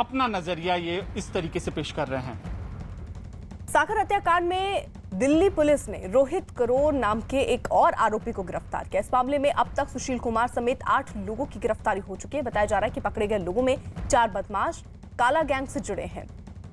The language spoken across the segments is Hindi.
अपना नजरिया ये इस तरीके से पेश कर रहे हैं। सागर हत्याकांड में दिल्ली पुलिस ने रोहित करोर नाम के एक और आरोपी को गिरफ्तार किया। इस मामले में अब तक सुशील कुमार समेत 8 लोगों की गिरफ्तारी हो चुकी है। बताया जा रहा है कि पकड़े गए लोगों में 4 बदमाश काला गैंग से जुड़े हैं।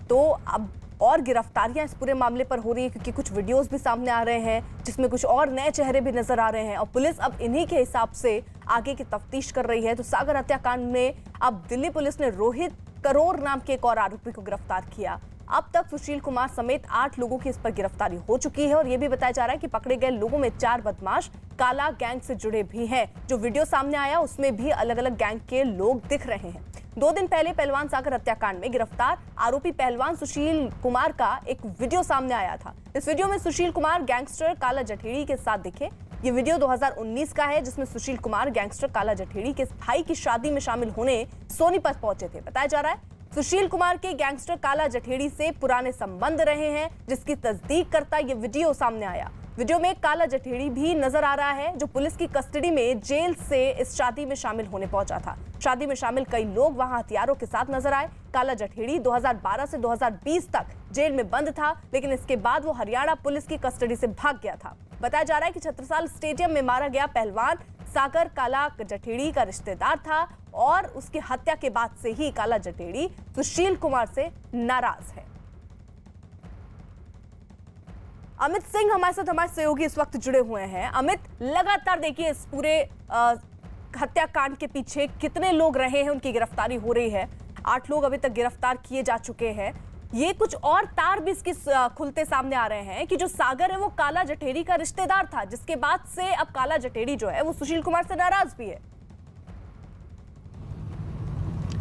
तो अब और गिरफ्तारियां इस पूरे मामले पर हो रही है, क्योंकि कुछ वीडियोस भी सामने आ रहे हैं जिसमें कुछ और नए चेहरे भी नजर आ रहे हैं और पुलिस अब इन्हीं के हिसाब से आगे की तफ्तीश कर रही है। तो सागर हत्याकांड में अब दिल्ली पुलिस ने रोहित करोर नाम के एक और आरोपी को गिरफ्तार किया। अब तक सुशील कुमार समेत 8 लोगों की इस पर गिरफ्तारी हो चुकी है और यह भी बताया जा रहा है कि पकड़े गए लोगों में 4 बदमाश काला गैंग से जुड़े भी हैं। जो वीडियो सामने आया उसमें भी अलग अलग गैंग के लोग दिख रहे हैं। 2 दिन पहले पहलवान सागर हत्याकांड में गिरफ्तार आरोपी पहलवान सुशील कुमार का एक वीडियो सामने आया था। इस वीडियो में सुशील कुमार गैंगस्टर काला जठेड़ी के साथ दिखे। ये वीडियो 2019 का है, जिसमें सुशील कुमार गैंगस्टर काला जठेड़ी के भाई की शादी में शामिल होने सोनीपत पहुंचे थे। बताया जा रहा है सुशील कुमार के गैंगस्टर काला जठेड़ी से पुराने संबंध रहे हैं, जिसकी तस्दीक करता ये वीडियो सामने आया। वीडियो में काला जठेड़ी भी नजर आ रहा है, जो पुलिस की कस्टडी में जेल से इस शादी में शामिल होने पहुंचा था। शादी में शामिल कई लोग वहां हथियारों के साथ नजर आए। काला जठेड़ी 2012 से 2020 तक जेल में बंद था, लेकिन इसके बाद वो हरियाणा पुलिस की कस्टडी से भाग गया था। बताया जा रहा है कि छत्रसाल स्टेडियम में मारा गया पहलवान सागर काला जठेड़ी का रिश्तेदार था और उसकी हत्या के बाद से ही काला जठेड़ी सुशील कुमार से नाराज है। अमित सिंह हमारे साथ, हमारे सहयोगी इस वक्त जुड़े हुए हैं। अमित, लगातार देखिए इस पूरे हत्याकांड के पीछे कितने लोग रहे हैं, उनकी गिरफ्तारी हो रही है। 8 लोग अभी तक गिरफ्तार किए जा चुके हैं। ये कुछ और तार भी इसके खुलते सामने आ रहे हैं कि जो सागर है वो काला जठेड़ी का रिश्तेदार था, जिसके बाद से अब काला जठेड़ी जो है वो सुशील कुमार से नाराज भी है।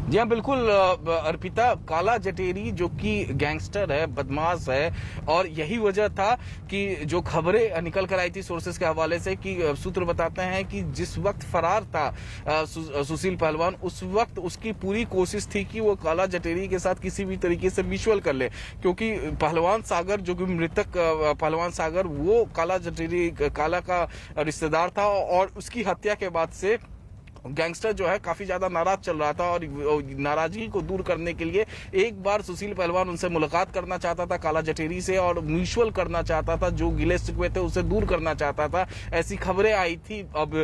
जी हाँ, बिल्कुल अर्पिता, काला जठेड़ी जो कि गैंगस्टर है, बदमाश है, और यही वजह था कि जो खबरें निकल कर आई थी सोर्सेस के हवाले से कि सूत्र बताते हैं कि जिस वक्त फरार था सुशील पहलवान, उस वक्त उसकी पूरी कोशिश थी कि वो काला जठेड़ी के साथ किसी भी तरीके से म्यूचुअल कर ले, क्योंकि पहलवान सागर जो कि मृतक पहलवान सागर वो काला जठेड़ी काला का रिश्तेदार था और उसकी हत्या के बाद से गैंगस्टर जो है काफी ज्यादा नाराज चल रहा था और नाराजगी को दूर करने के लिए एक बार सुशील पहलवान उनसे मुलाकात करना चाहता था काला जठेड़ी से और म्यूचुअल करना चाहता था, जो गिले शिकवे थे उसे दूर करना चाहता था। ऐसी खबरें आई थी। अब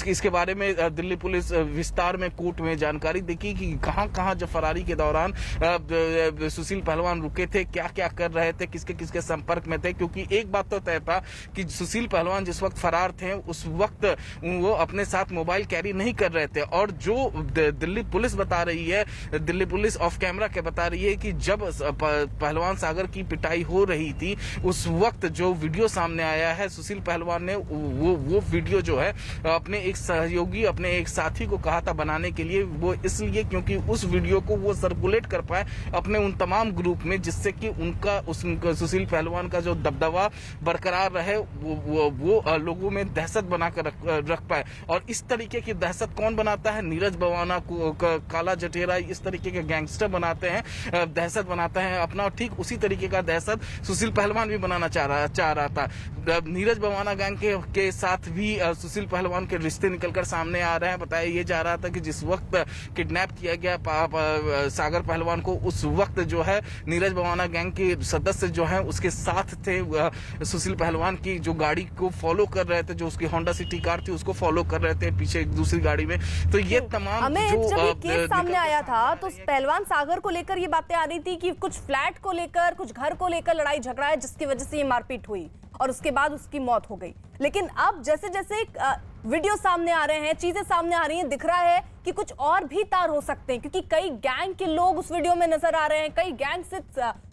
इसके बारे में दिल्ली पुलिस विस्तार में कोर्ट में जानकारी देखी कि कहां जब फरारी के दौरान सुशील पहलवान रुके थे, क्या क्या कर रहे थे, किसके किसके संपर्क में थे। क्योंकि एक बात तो तय था कि सुशील पहलवान जिस वक्त फरार थे उस वक्त वो अपने साथ मोबाइल कैरी नहीं कर रहे थे। और जो दिल्ली पुलिस बता रही है, दिल्ली पुलिस ऑफ कैमरा के बता रही है कि जब पहलवान सागर की पिटाई हो रही थी उस वक्त जो वीडियो सामने आया है, सुशील पहलवान ने वो वीडियो जो है अपने एक सहयोगी, अपने एक साथी को कहा था बनाने के लिए। वो इसलिए क्योंकि उस वीडियो को वो सर्कुलेट कर पाए अपने उन तमाम ग्रुप में, जिससे कि उनका सुशील पहलवान का जो दबदबा बरकरार रहे, वो लोगों में दहशत बनाकर रख पाए। और इस तरीके की दहशत कौन बनाता है? नीरज बवाना को काला जठेरा इस तरीके के गैंगस्टर बनाते हैं, दहशत बनाते हैं अपना। ठीक उसी तरीके का दहशत सुशील पहलवान भी बनाना चाह रहा था। नीरज बवाना गैंग के साथ भी सुशील पहलवान के रिश्ते निकलकर सामने आ रहे हैं। बताया ये जा रहा था कि जिस वक्त किडनैप किया गया सागर पहलवान को, उस वक्त जो है नीरज बवाना गैंग के सदस्य जो है उसके साथ थे। सुशील पहलवान की जो गाड़ी को फॉलो कर रहे थे, जो उसकी होंडा सिटी कार थी उसको फॉलो कर रहे थे पीछे एक दूसरी गाड़ी में। तो ये तमाम जो जब ये केस सामने आया था तो पहलवान सागर को लेकर ये बातें आ रही थी कि कुछ फ्लैट को लेकर, कुछ घर को लेकर लड़ाई झगड़ा है, जिसकी वजह से ये मारपीट हुई और उसके बाद उसकी मौत हो गई। लेकिन अब जैसे जैसे वीडियो सामने आ रहे हैं, चीजें सामने आ रही हैं, दिख रहा है कि कुछ और भी तार हो सकते हैं, क्योंकि कई गैंग के लोग उस वीडियो में नजर आ रहे हैं। कई गैंग से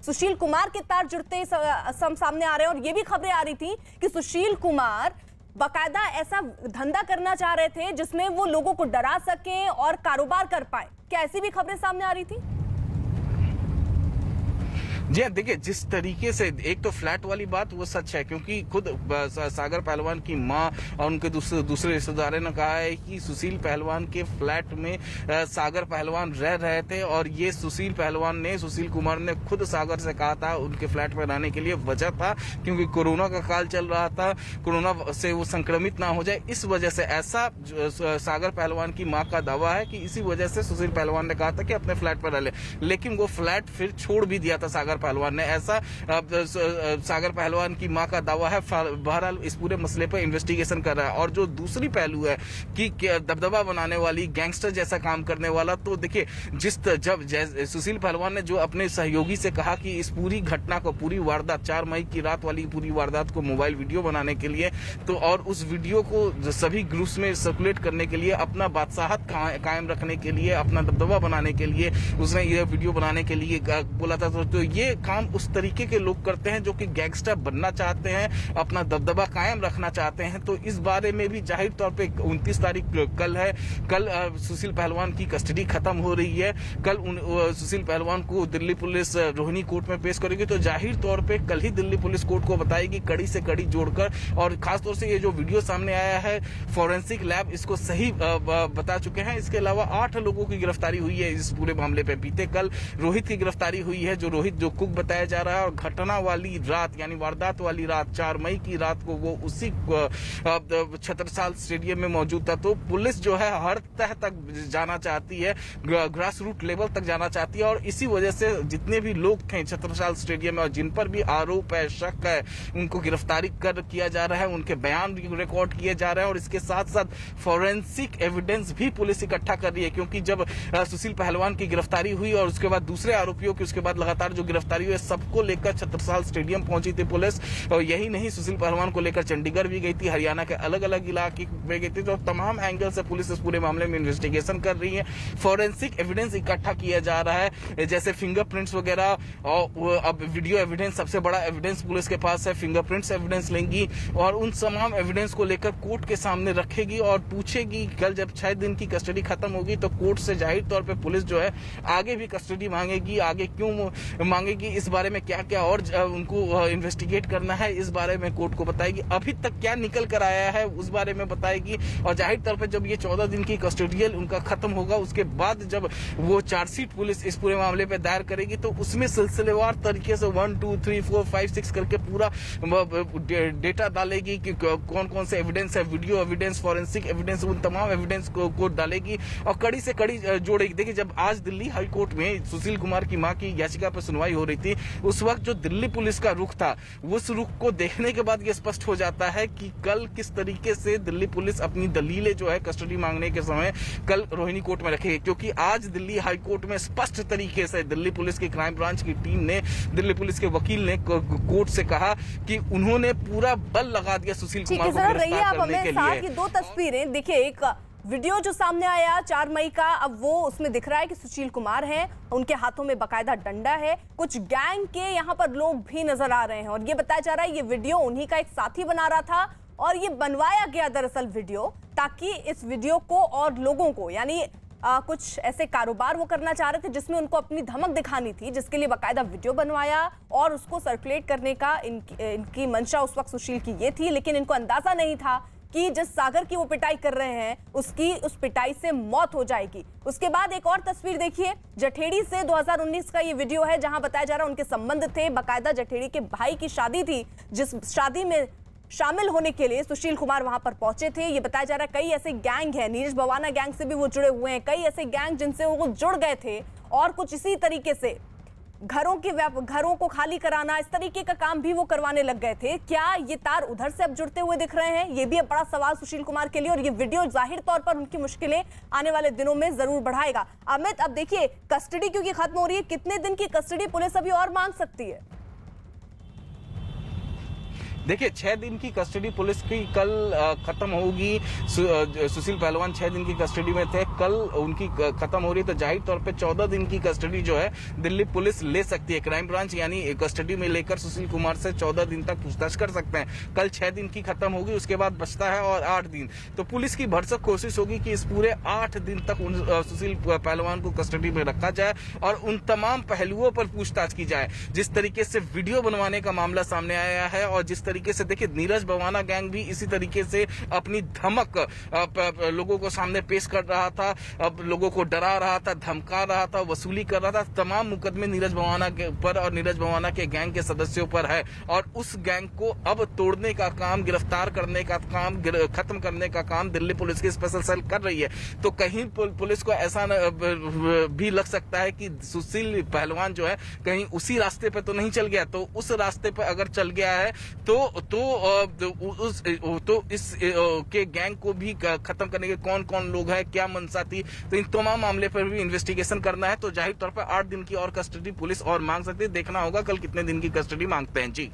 सुशील कुमार के तार जुड़ते सामने आ रहे हैं। और ये भी खबरें आ रही थी कि सुशील कुमार बाकायदा ऐसा धंधा करना चाह रहे थे जिसमें वो लोगों को डरा सकें और कारोबार कर पाए। क्या ऐसी भी खबरें सामने आ रही थी? जी हाँ, देखिए जिस तरीके से एक तो फ्लैट वाली बात वो सच है, क्योंकि खुद सागर पहलवान की मां और उनके दूसरे रिश्तेदारों ने कहा है कि सुशील पहलवान के फ्लैट में सागर पहलवान रह रहे थे, और ये सुशील कुमार ने खुद सागर से कहा था उनके फ्लैट में रहने के लिए। वजह था क्योंकि कोरोना का काल चल रहा था, कोरोना से वो संक्रमित ना हो जाए, इस वजह से ऐसा सागर पहलवान की मां का दावा है कि इसी वजह से सुशील पहलवान ने कहा था कि अपने फ्लैट पर रह ले, लेकिन वो फ्लैट फिर छोड़ भी दिया था सागर पहलवान ने, ऐसा सागर पहलवान की मां का दावा है। बहरहाल इस पूरे मसले पर इन्वेस्टिगेशन कर रहा है। और जो दूसरी पहलू है कि दबदबा बनाने वाली, गैंगस्टर जैसा काम करने वाला, तो देखिए सुशील पहलवान ने जो अपने सहयोगी से कहा कि इस पूरी घटना को, पूरी वारदात 4 मई की रात वाली पूरी वारदात को मोबाइल वीडियो बनाने के लिए, तो और उस वीडियो को सभी ग्रुप्स में सर्कुलेट करने के लिए, अपना बादशाहत कायम रखने के लिए, अपना दबदबा बनाने के लिए उसने ये वीडियो बनाने के लिए बोला था। तो ये काम उस तरीके के लोग करते हैं जो कि गैंगस्टर बनना चाहते हैं, अपना दबदबा कायम रखना चाहते हैं। तो इस बारे में भी जाहिर तौर पे 29 तारीख कल सुशील पहलवान की कस्टडी खत्म हो रही है। कल सुशील पहलवान को दिल्ली पुलिस रोहिणी कोर्ट में पेश करेगी, तो जाहिर तौर पे कल ही दिल्ली पुलिस कोर्ट को बताएगी कड़ी से कड़ी जोड़कर। और खासतौर से ये जो वीडियो सामने आया है, फॉरेंसिक लैब इसको सही बता चुके हैं। इसके अलावा 8 लोगों की गिरफ्तारी हुई है इस पूरे मामले पे। बीते कल रोहित की गिरफ्तारी हुई है, जो रोहित जो कुक बताया जा रहा है, और घटना वाली रात यानी वारदात वाली रात 4 मई की रात को वो उसी छत्रसाल स्टेडियम में मौजूद था। तो पुलिस जो है हर तह तक जाना चाहती है, ग्रास रूट लेवल तक जाना चाहती है, और इसी वजह से जितने भी लोग थे छत्रसाल स्टेडियम में और जिन पर भी आरोप है, शक है, उनको गिरफ्तारी किया जा रहा है, उनके बयान रिकॉर्ड किए जा रहे हैं। और इसके साथ साथ फॉरेंसिक एविडेंस भी पुलिस इकट्ठा कर रही है, क्योंकि जब सुशील पहलवान की गिरफ्तारी हुई और उसके बाद दूसरे आरोपियों की उसके बाद लगातार जो गिरफ्तारी हुई, सबको लेकर छत्रसाल स्टेडियम पहुंची थी पुलिस। और यही नहीं, सुशील पहलवान को लेकर चंडीगढ़ भी गई थी, हरियाणा के अलग अलग इलाके में गई थी। तो तमाम एंगल से पुलिस इस पूरे मामले में इन्वेस्टिगेशन कर रही है। फॉरेंसिक एविडेंस इकट्ठा किया जा रहा है, जैसे फिंगरप्रिंट्स वगैरह, और अब वीडियो एविडेंस सबसे बड़ा एविडेंस पुलिस के पास है। फिंगरप्रिंट्स एविडेंस लेंगी और उन तमाम एविडेंस को लेकर कोर्ट के सामने रखेगी और पूछेगी। कल जब 6 दिन की कस्टडी खत्म होगी तो कोर्ट से जाहिर तौर पे पुलिस जो है आगे भी कस्टडी मांगेगी। आगे क्यों मांगेगी, इस बारे में क्या क्या और उनको इन्वेस्टिगेट करना है, इस बारे में कोर्ट को बताएगी। अभी तक क्या निकल कर आया है उस बारे में बताएगी। और जाहिर तौर पे जब ये 14 दिन की कस्टोडियल उनका खत्म होगा, उसके बाद जब वो चार्जशीट पुलिस इस पूरे मामले पे दायर करेगी, तो उसमें सिलसिलेवार तरीके से 1 2 3 4 5 6 करके पूरा डेटा डालेगी कि कौन कौन से एविडेंस है, वीडियो एविडेंस, फॉरेंसिक एविडेंस, उन तमाम एविडेंस को डालेगी और कड़ी से कड़ी जोड़ेगी। देखिए, जब आज दिल्ली हाई कोर्ट में सुशील कुमार की मां की याचिका पर सुनवाई हो रही थी, उस वक्त जो दिल्ली पुलिस का रुख था, उस रुख को देखने के बाद ये स्पष्ट हो जाता है कि कल किस तरीके से दिल्ली पुलिस अपनी दलीलें जो है कस्टडी मांगने के समय कल रोहिणी कोर्ट में रखेगी। क्योंकि आज दिल्ली हाई कोर्ट में स्पष्ट तरीके से दिल्ली पुलिस की क्राइम ब्रांच की टीम ने, दिल्ली पुलिस के वकील ने कोर्ट से कहा कि उन्होंने पूरा बल लगा दिया सुशील कुमार को गिरफ्तार करने के लिए। ये 2 तस्वीरें देखिए, एक वीडियो जो सामने आया 4 मई का, अब वो उसमें दिख रहा है कि सुशील कुमार हैं, उनके हाथों में बकायदा डंडा है, कुछ गैंग के यहाँ पर लोग भी नजर आ रहे हैं और ये बताया जा रहा है ये वीडियो उन्हीं का एक साथी बना रहा था और ये बनवाया गया दरअसल वीडियो, ताकि इस वीडियो को और लोगों को, यानी कुछ ऐसे कारोबार वो करना चाह रहे थे जिसमें उनको अपनी धमक दिखानी थी, जिसके लिए बकायदा वीडियो बनवाया और उसको सर्कुलेट करने का इनकी मंशा उस वक्त सुशील की ये थी। लेकिन इनको अंदाजा नहीं था कि जिस सागर की वो पिटाई कर रहे हैं उसकी उस पिटाई से मौत हो जाएगी। उसके बाद एक और तस्वीर देखिए, जठेड़ी से 2019 का ये वीडियो है जहां बताया जा रहा है उनके संबंध थे, बकायदा जठेड़ी के भाई की शादी थी, जिस शादी में शामिल होने के लिए सुशील कुमार वहां पर पहुंचे थे। ये बताया जा रहा है कई ऐसे गैंग हैं, नीरज भवाना गैंग से भी वो जुड़े हुए हैं, कई ऐसे गैंग जिनसे वो जुड़ गए थे और कुछ इसी तरीके से घरों को खाली कराना, इस तरीके का काम भी वो करवाने लग गए थे। क्या ये तार उधर से अब जुड़ते हुए दिख रहे हैं? ये भी अब बड़ा सवाल सुशील कुमार के लिए, और ये वीडियो जाहिर तौर पर उनकी मुश्किलें आने वाले दिनों में जरूर बढ़ाएगा। अमित, अब देखिए कस्टडी क्योंकि खत्म हो रही है, कितने दिन की कस्टडी पुलिस अभी और मांग सकती है? देखिए 6 दिन की कस्टडी पुलिस की कल खत्म होगी। सुशील पहलवान 6 दिन की कस्टडी में थे, कल उनकी खत्म हो रही है, तो जाहिर तौर पे 14 दिन की कस्टडी जो है दिल्ली पुलिस ले सकती है। क्राइम ब्रांच यानी कस्टडी में लेकर सुशील कुमार से 14 दिन तक पूछताछ कर सकते हैं। कल 6 दिन की खत्म होगी, उसके बाद बचता है और 8 दिन। तो पुलिस की भरसक कोशिश होगी कि इस पूरे 8 दिन तक सुशील पहलवान को कस्टडी में रखा जाए और उन तमाम पहलुओं पर पूछताछ की जाए। जिस तरीके से वीडियो बनवाने का मामला सामने आया है और जिस तरीके से देखिए नीरज भवाना गैंग भी इसी तरीके से अपनी धमक लोगों को सामने पेश कर रहा था, लोगों को डरा रहा था, धमका रहा था, वसूली कर रहा था। तमाम मुकदमे नीरज भवाना के पर और नीरज भवाना के गैंग के सदस्यों पर है और उस गैंग को अब तोड़ने का काम, गिरफ्तार करने का काम, खत्म करने का काम दिल्ली पुलिस की स्पेशल सेल कर रही है। तो कहीं पुलिस को ऐसा भी लग सकता है कि सुशील पहलवान जो है कहीं उसी रास्ते पे तो नहीं चल गया। तो उस रास्ते पे अगर चल गया है तो इस के गैंग को भी खत्म करने के कौन कौन लोग हैं, क्या मंशा थी, तो इन तमाम मामले पर भी इन्वेस्टिगेशन करना है। तो जाहिर तौर पर 8 दिन की और कस्टडी पुलिस और मांग सकती है। देखना होगा कल कितने दिन की कस्टडी मांगते हैं। जी।